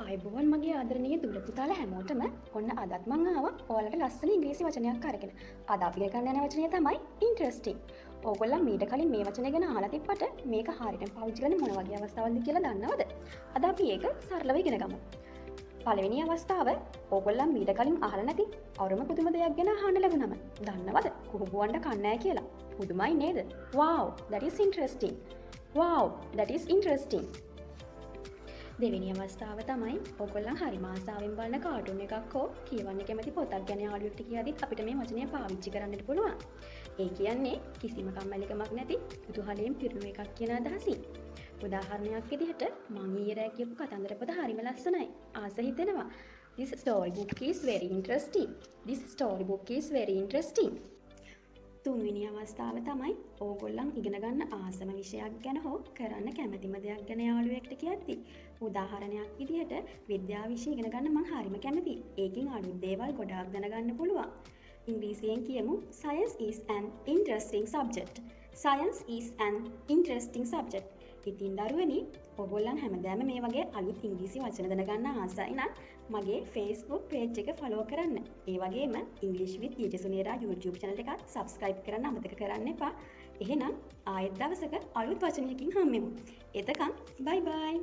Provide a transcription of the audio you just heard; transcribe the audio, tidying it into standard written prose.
අයිබෝවන් මගේ ආදරණීය දුර පුතාලා හැමෝටම ඔන්න අදත් මං ආවා ඔයාලට ලස්සන ඉංග්‍රීසි වචනයක් අරගෙන. අද අපි ඉගෙන ගන්න යන වචනය තමයි ඉන්ටරෙස්ටිං. ඕගොල්ලෝ මීට කලින් මේ වචනය ගැන අහලා තිබ්බට මේක හරියටම පාවිච්චි කරන්නේ මොන වගේ අවස්ථාවලද කියලා දන්නවද? අද අපි ඒක සරලව ඉගෙන ගමු. පළවෙනි අවස්ථාව ඕගොල්ලෝ මීට කලින් අහලා නැති අවරම පුදුම දෙයක් ගැන අහන්න ලැබුණම දන්නවද? කුහුඹුවන්ට කන්නෑ කියලා. පුදුමයි නේද? Wow, that is interesting. Wow, that is interesting. දෙවෙනි අවස්ථාව තමයි ඔයගොල්ලන් හරිම ආසාවෙන් බලන කාටුන් එකක් හෝ කියවන්න කැමති පොතක් ගැන යාළුවෙක්ට කියද්දිත් අපිට මේ වචනය පාවිච්චි කරන්නට පුළුවන්. ඒ කියන්නේ කිසිම කම්මැලිකමක් නැති කුතුහලයෙන් පිරුණු එකක් කියන අදහසින්. උදාහරණයක් විදිහට මං ඊයේ රෑ කියපු කතන්දර පොත හරිම ලස්සනයි. ආස හිතෙනවා. This story book is very interesting. This story book is very interesting. තුන්වෙනි අවස්ථාව තමයි ඕගොල්ලන් ඉගෙන ගන්න ආසම විෂයක් ගැන හෝ කරන්න කැමතිම දෙයක් ගැන යාළුවෙක්ට කියද්දි. උදාහරණයක් විදිහට විද්‍යාව විෂය ඉගෙන ගන්න මං හරිම කැමතියි. ඒකෙන් අලුත් දේවල් ගොඩාක් දැනගන්න පුළුවන්. ඉංග්‍රීසියෙන් කියමු Science is an interesting subject. Science is an interesting subject. ඉතින් දරුවනි, ඔයගොල්ලන් හැමදාම මේ වගේ අලුත් ඉංග්‍රීසි වචන දැනගන්න ආසයි නම් මගේ Facebook page එක follow කරන්න. ඒ වගේම English with Teacher Sunera YouTube channel එකත් subscribe කරන්න අමතක කරන්න එපා. එහෙනම් ආයෙත් දවසක අලුත් වචනයකින් හම්බෙමු. එතකන් bye bye.